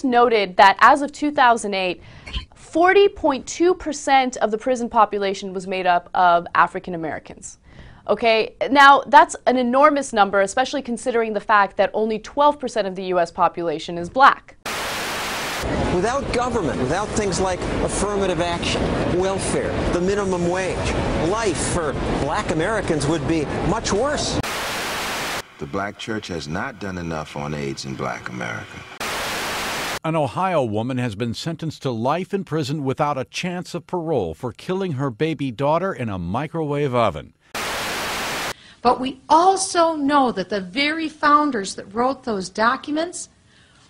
just noted that as of 2008, 40.2% of the prison population was made up of African Americans. Okay, now that's an enormous number, especially considering the fact that only 12% of the U.S. population is black. Without government, without things like affirmative action, welfare, the minimum wage, life for black Americans would be much worse. The black church has not done enough on AIDS in black America. An Ohio woman has been sentenced to life in prison without a chance of parole for killing her baby daughter in a microwave oven. But we also know that the very founders that wrote those documents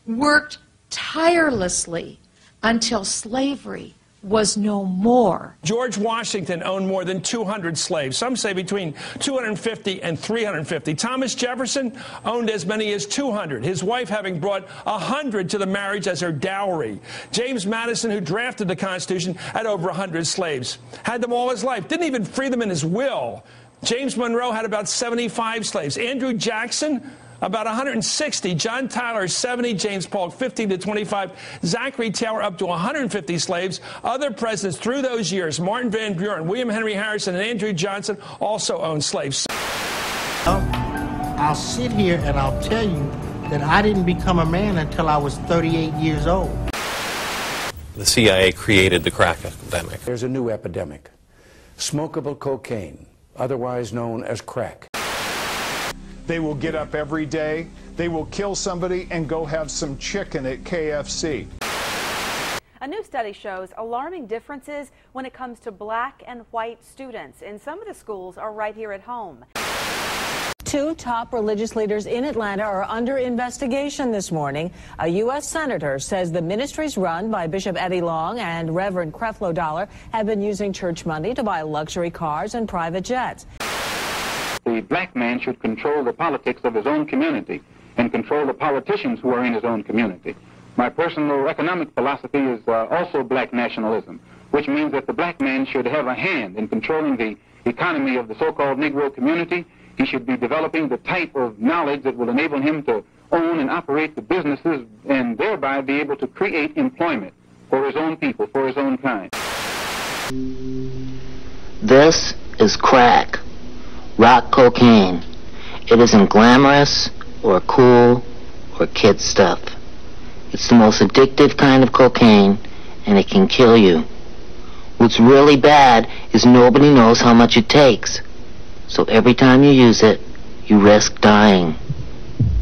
worked tirelessly until slavery was no more. George Washington owned more than 200 slaves. Some say between 250 and 350. Thomas Jefferson owned as many as 200, his wife having brought 100 to the marriage as her dowry. James Madison, who drafted the Constitution, had over 100 slaves. Had them all his life. Didn't even free them in his will. James Monroe had about 75 slaves. Andrew Jackson, about 160. John Tyler, 70. James Polk, 15 to 25. Zachary Taylor, up to 150 slaves. Other presidents through those years, Martin Van Buren, William Henry Harrison, and Andrew Johnson, also owned slaves. I'll sit here and I'll tell you that I didn't become a man until I was 38 years old. The CIA created the crack epidemic. There's a new epidemic, smokable cocaine, otherwise known as crack. They will get up every day, they will kill somebody and go have some chicken at KFC. A new study shows alarming differences when it comes to black and white students, and some of the schools are right here at home. Two top religious leaders in Atlanta are under investigation this morning. A U.S. senator says the ministries run by Bishop Eddie Long and Reverend Creflo Dollar have been using church money to buy luxury cars and private jets. The black man should control the politics of his own community and control the politicians who are in his own community. My personal economic philosophy is also black nationalism, which means that the black man should have a hand in controlling the economy of the so-called Negro community. He should be developing the type of knowledge that will enable him to own and operate the businesses and thereby be able to create employment for his own people, for his own kind. This is crack. Rock cocaine. It isn't glamorous or cool or kid stuff. It's the most addictive kind of cocaine, and it can kill you. What's really bad is nobody knows how much it takes. So every time you use it, you risk dying.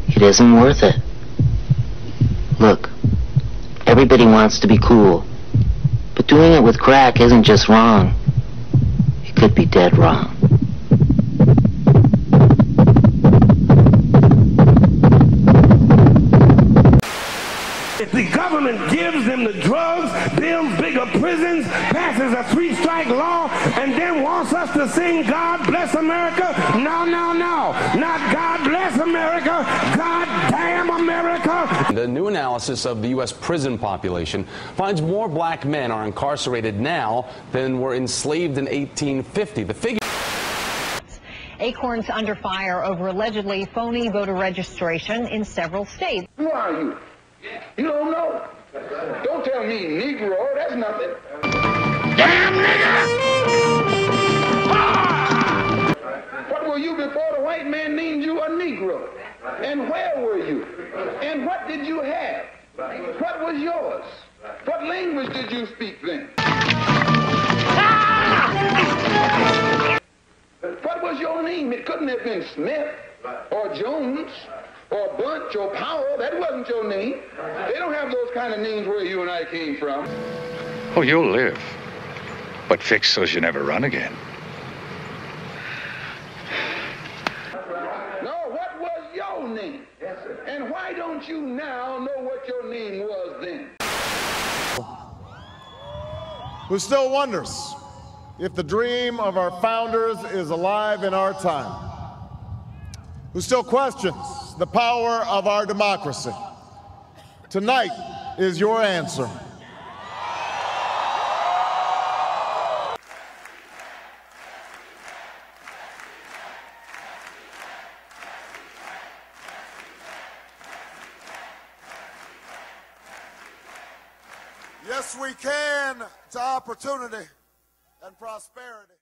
It isn't worth it. Look, everybody wants to be cool, but doing it with crack isn't just wrong. It could be dead wrong. If the government gives them the drugs, builds bigger prisons, passes a 3-strike law, and then wants us to sing God Bless America, no, no, no. Not God Bless America, God damn America. The new analysis of the U.S. prison population finds more black men are incarcerated now than were enslaved in 1850. The figure. Acorns under fire over allegedly phony voter registration in several states. Who are you? You don't know? Don't tell me Negro, that's nothing. Damn nigger! Ah! What were you before the white man named you a Negro? And where were you? And what did you have? What was yours? What language did you speak then? Ah! What was your name? It couldn't have been Smith or Jones or Bunch or Powell. That wasn't your name. They don't have those kind of names where you and I came from. Oh, you'll live. But fix so you never run again. No, what was your name? And why don't you now know what your name was then? Who still wonders if the dream of our founders is alive in our time? Who still questions the power of our democracy? Tonight is your answer. Yes, we can to opportunity and prosperity.